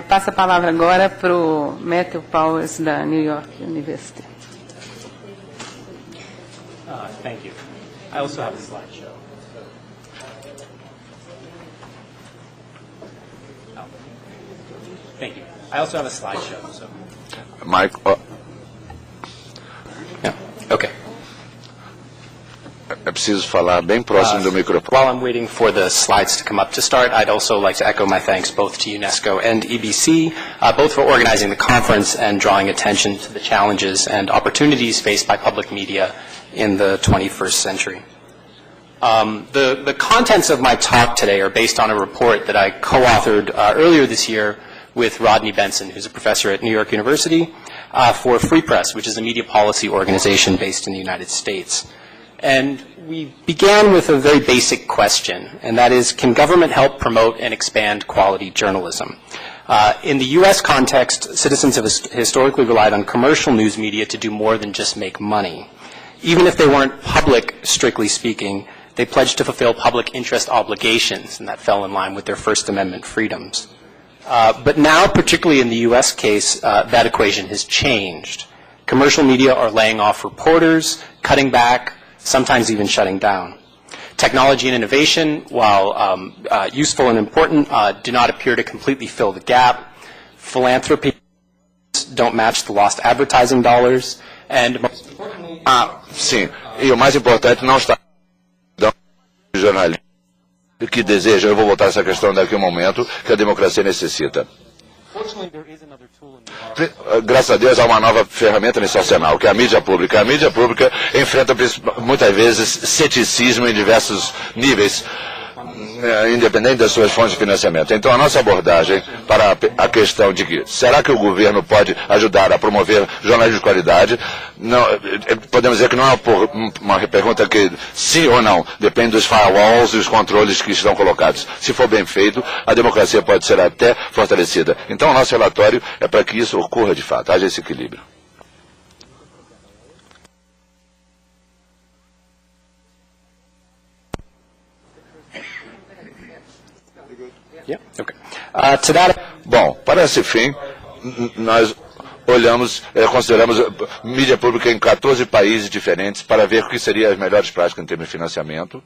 Passo a palavra agora para o Matthew Powers, da New York University. Thank you. I also have a slideshow. Oh. Thank you. I also have a slideshow. So. Mike. Yeah. Okay. É preciso falar bem próximo do microfone. While I'm waiting for the slides to come up to start, I'd also like to echo my thanks both to UNESCO and EBC, both for organizing the conference and drawing attention to the challenges and opportunities faced by public media in the 21st century. The contents of my talk today are based on a report that I co-authored earlier this year with Rodney Benson, who's a professor at New York University, for Free Press, which is a media policy organization based in the United States. And we began with a very basic question, and that is, can government help promote and expand quality journalism? In the U.S. context, citizens have historically relied on commercial news media to do more than just make money. Even if they weren't public, strictly speaking, they pledged to fulfill public interest obligations, and that fell in line with their First Amendment freedoms. But now, particularly in the U.S. case, that equation has changed. Commercial media are laying off reporters, cutting back, sometimes even shutting down. Technology and innovation, while useful and important, do not appear to completely fill the gap. Philanthropy don't match the lost advertising dollars. And most importantly... Sim, e o mais importante não está no jornalismo que deseja, eu vou voltar a essa questão daqui a um momento, que a democracia necessita. Graças a Deus há uma nova ferramenta nesse arsenal, que é a mídia pública. A mídia pública enfrenta muitas vezes ceticismo em diversos níveis, independente das suas fontes de financiamento. Então a nossa abordagem para a questão de que será que o governo pode ajudar a promover jornalismo de qualidade, não, podemos dizer que não é uma pergunta que sim ou não, depende dos firewalls e os controles que estão colocados. Se for bem feito, a democracia pode ser até fortalecida. Então o nosso relatório é para que isso ocorra de fato, haja esse equilíbrio. Yeah, okay. Bom, para esse fim, nós consideramos mídia pública em 14 países diferentes para ver o que seriam as melhores práticas em termos de financiamento.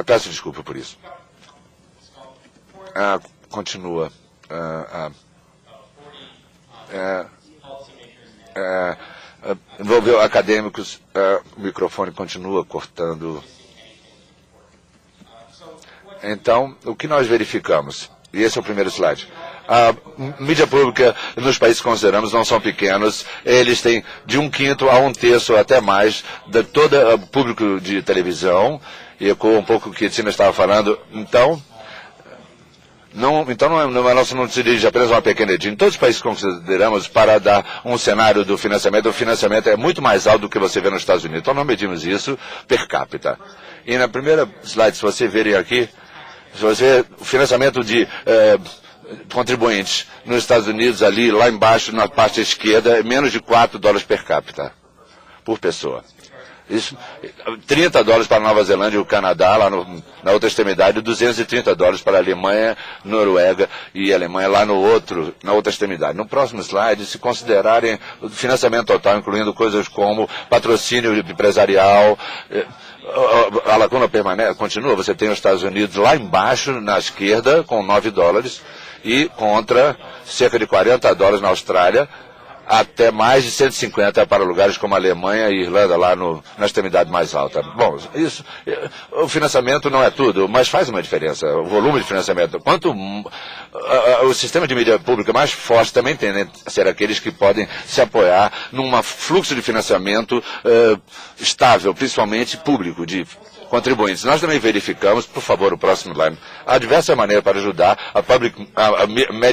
Peço desculpa por isso. Continua. Envolveu acadêmicos, o microfone continua cortando. Então, o que nós verificamos? E esse é o primeiro slide. A mídia pública nos países que consideramos não são pequenos, eles têm de 1/5 a 1/3 até mais de todo o público de televisão, e ecoa um pouco o que a Tina estava falando. Então não se dirige apenas a uma pequena edinha. Em todos os países que consideramos, para dar um cenário do financiamento, o financiamento é muito mais alto do que você vê nos Estados Unidos. Então não medimos isso per capita. E na primeira slide, se você verem aqui, o financiamento de contribuintes nos Estados Unidos, ali, lá embaixo, na parte esquerda, é menos de $4 per capita, por pessoa. Isso, $30 para a Nova Zelândia e o Canadá, lá na outra extremidade, $230 para a Alemanha, Noruega e Alemanha, lá na outra extremidade. No próximo slide, se considerarem o financiamento total, incluindo coisas como patrocínio empresarial, a lacuna continua, você tem os Estados Unidos lá embaixo, na esquerda, com $9, e contra cerca de $40 na Austrália, até mais de 150 para lugares como a Alemanha e Irlanda, lá na extremidade mais alta. Bom, o financiamento não é tudo, mas faz uma diferença, o volume de financiamento. Quanto o sistema de mídia pública mais forte também tende a ser aqueles que podem se apoiar num fluxo de financiamento estável, principalmente público, de contribuintes. Nós também verificamos, por favor, o próximo slide, há diversas maneiras para ajudar a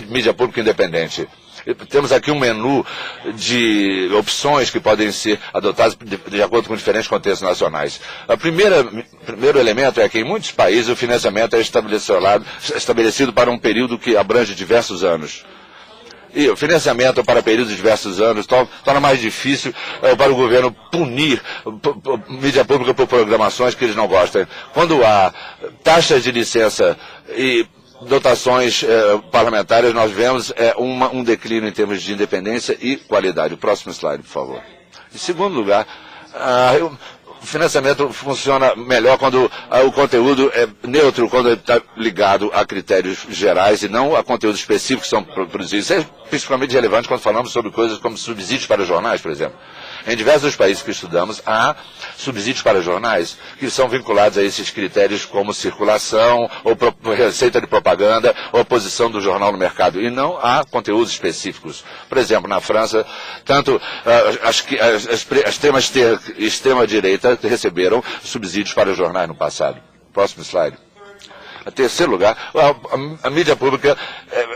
mídia pública independente. Temos aqui um menu de opções que podem ser adotadas de acordo com diferentes contextos nacionais. O primeiro elemento é que em muitos países o financiamento é estabelecido para um período que abrange diversos anos. E o financiamento para períodos de diversos anos torna mais difícil para o governo punir mídia pública por programações que eles não gostam. Quando há taxas de licença e dotações parlamentares, nós vemos um declínio em termos de independência e qualidade. O próximo slide, por favor. Em segundo lugar, o financiamento funciona melhor quando o conteúdo é neutro, quando está ligado a critérios gerais e não a conteúdos específicos que são produzidos. Isso é principalmente relevante quando falamos sobre coisas como subsídios para jornais, por exemplo. Em diversos países que estudamos, há subsídios para jornais que são vinculados a esses critérios como circulação, ou receita de propaganda, ou posição do jornal no mercado. E não há conteúdos específicos. Por exemplo, na França, tanto a extrema-direita receberam subsídios para jornais no passado. Próximo slide. Em terceiro lugar, a mídia pública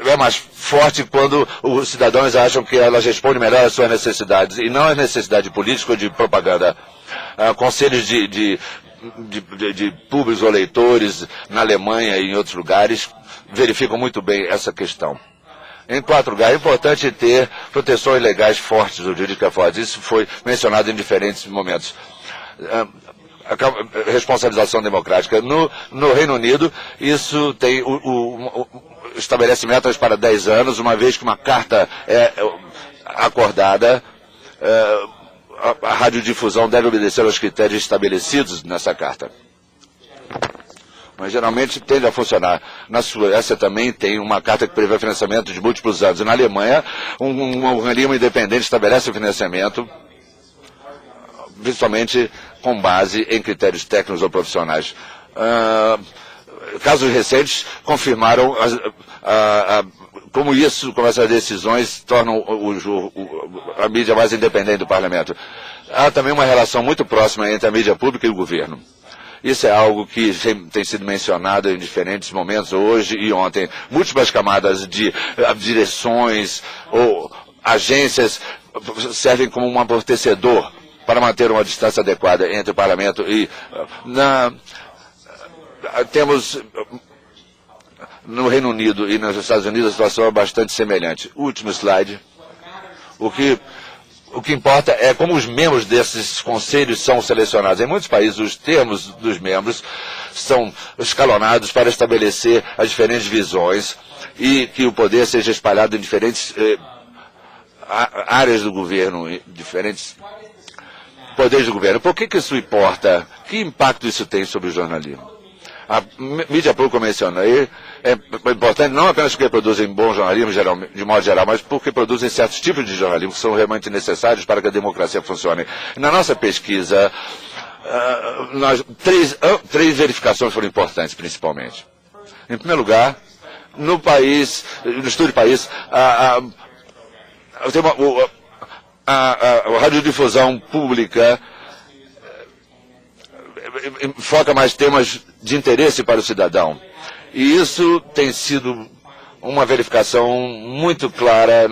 é mais forte quando os cidadãos acham que elas respondem melhor às suas necessidades, e não às necessidades políticas ou de propaganda. Conselhos de públicos ou leitores na Alemanha e em outros lugares verificam muito bem essa questão. Em quarto lugar, é importante ter proteções legais fortes, ou jurídicas fortes. Isso foi mencionado em diferentes momentos. A responsabilização democrática. No Reino Unido, isso tem estabelece metas para 10 anos, uma vez que uma carta é acordada, a radiodifusão deve obedecer aos critérios estabelecidos nessa carta. Mas geralmente tende a funcionar. Na Suécia também tem uma carta que prevê financiamento de múltiplos anos. E na Alemanha, um organismo independente estabelece o financiamento, principalmente com base em critérios técnicos ou profissionais. Casos recentes confirmaram como essas decisões tornam a mídia mais independente do parlamento. Há também uma relação muito próxima entre a mídia pública e o governo. Isso é algo que tem sido mencionado em diferentes momentos, hoje e ontem. Múltiplas camadas de direções ou agências servem como um amortecedor para manter uma distância adequada entre o parlamento e... Temos no Reino Unido e nos Estados Unidos a situação é bastante semelhante. Último slide. O que importa é como os membros desses conselhos são selecionados. Em muitos países, os termos dos membros são escalonados para estabelecer as diferentes visões e que o poder seja espalhado em diferentes áreas do governo, em diferentes poderes do governo. Por que isso importa? Que impacto isso tem sobre o jornalismo? A mídia pública, como eu mencionei, é importante não apenas porque produzem bom jornalismo, de modo geral, mas porque produzem certos tipos de jornalismo que são realmente necessários para que a democracia funcione. Na nossa pesquisa, três verificações foram importantes, principalmente. Em primeiro lugar, no estudo do país, a radiodifusão pública foca mais temas de interesse para o cidadão. E isso tem sido uma verificação muito clara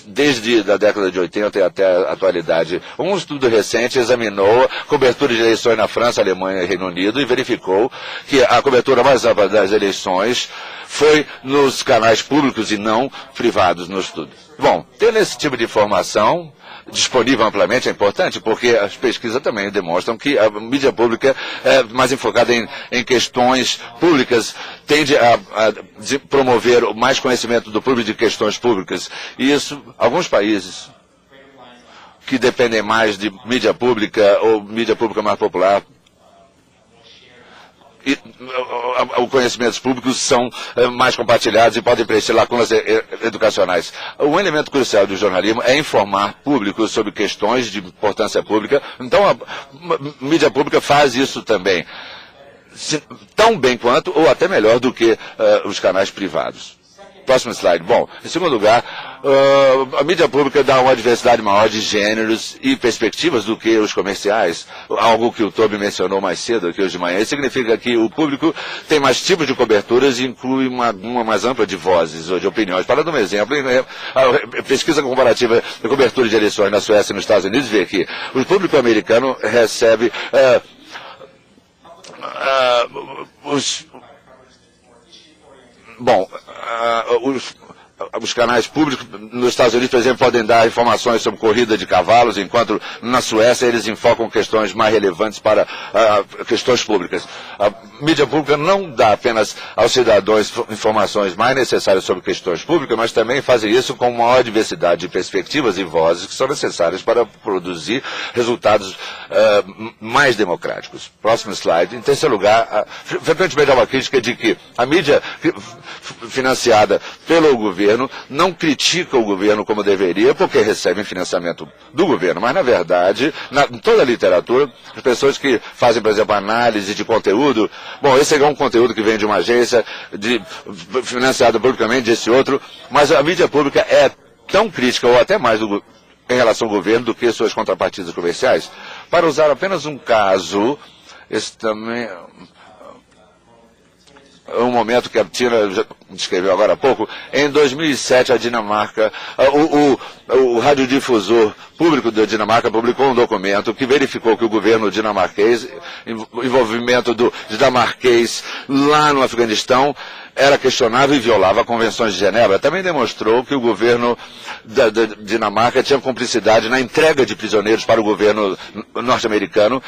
desde a década de 80 e até a atualidade. Um estudo recente examinou a cobertura de eleições na França, Alemanha e Reino Unido e verificou que a cobertura mais ampla das eleições foi nos canais públicos e não privados no estudo. Bom, tendo esse tipo de informação disponível amplamente é importante, porque as pesquisas também demonstram que a mídia pública é mais enfocada em questões públicas, tende a promover mais conhecimento do público de questões públicas. E isso, alguns países que dependem mais de mídia pública ou mídia pública mais popular, os conhecimentos públicos são mais compartilhados e podem preencher lacunas educacionais. Um elemento crucial do jornalismo é informar público sobre questões de importância pública. Então, a mídia pública faz isso também, tão bem quanto ou até melhor do que os canais privados. Próximo slide. Bom, em segundo lugar, a mídia pública dá uma diversidade maior de gêneros e perspectivas do que os comerciais, algo que o Toby mencionou mais cedo aqui hoje de manhã. Isso significa que o público tem mais tipos de coberturas e inclui uma mais ampla de vozes ou de opiniões. Para dar um exemplo, a pesquisa comparativa de cobertura de eleições na Suécia e nos Estados Unidos vê que o público americano recebe os canais públicos nos Estados Unidos, por exemplo, podem dar informações sobre corrida de cavalos, enquanto na Suécia eles enfocam questões mais relevantes para questões públicas. A mídia pública não dá apenas aos cidadãos informações mais necessárias sobre questões públicas, mas também fazem isso com maior diversidade de perspectivas e vozes que são necessárias para produzir resultados mais democráticos. Próximo slide. Em terceiro lugar, frequentemente há uma crítica de que a mídia financiada pelo governo não critica o governo como deveria, porque recebem financiamento do governo. Mas, na verdade, em toda a literatura, as pessoas que fazem, por exemplo, análise de conteúdo, bom, esse é um conteúdo que vem de uma agência financiada publicamente, desse outro, mas a mídia pública é tão crítica, ou até mais em relação ao governo, do que suas contrapartidas comerciais. Para usar apenas um caso, esse também um momento que a Tina já descreveu agora há pouco. Em 2007, a Dinamarca, o radiodifusor público da Dinamarca publicou um documento que verificou que o governo dinamarquês, envolvimento do dinamarquês lá no Afeganistão, era questionável e violava convenções de Genebra. Também demonstrou que o governo da Dinamarca tinha cumplicidade na entrega de prisioneiros para o governo norte-americano,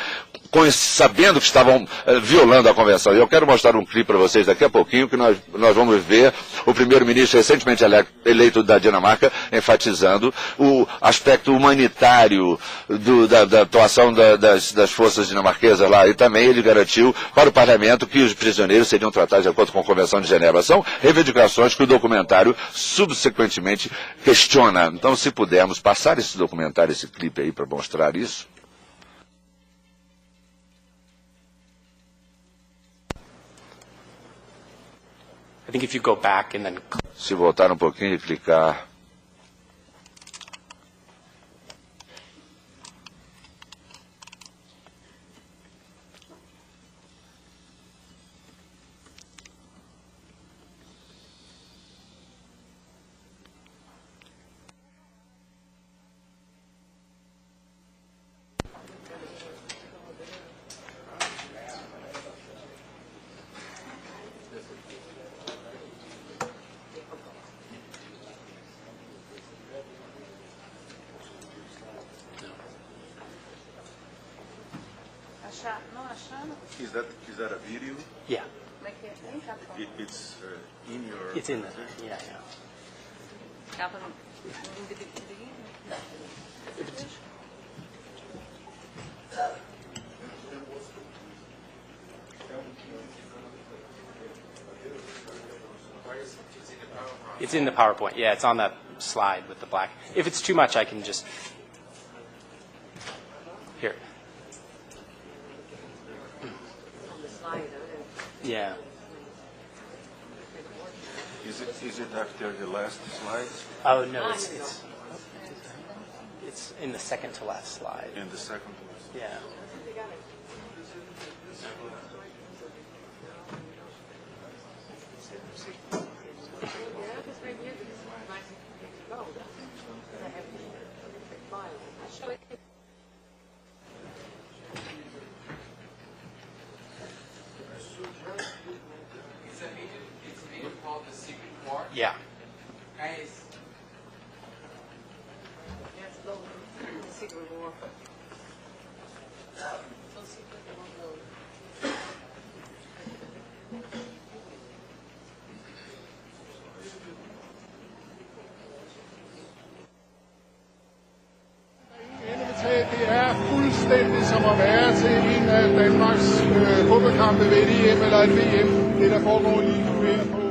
sabendo que estavam violando a convenção. E eu quero mostrar um clipe para vocês daqui a pouquinho, que nós vamos ver o primeiro-ministro recentemente eleito da Dinamarca enfatizando o aspecto humanitário da atuação das forças dinamarquesas lá. E também ele garantiu para o parlamento que os prisioneiros seriam tratados de acordo com a Convenção de Genebra. São reivindicações que o documentário subsequentemente questiona. Então, se pudermos passar esse documentário, esse clipe aí para mostrar isso. I think if you go back and then... Se voltar um pouquinho e clicar. Is that a video? Yeah. It's in your... It's in the... Yeah. It's in the PowerPoint. Yeah, it's on that slide with the black. If it's too much, I can just... Here. Yeah. Is it after the last slide? Oh, no, it's in the second to last slide. In the second one? Yeah. Yeah. Det er fuldstændig som at være til en af Danmarks fodboldkampe ved et EM eller et VM, det der foregår lige nu her på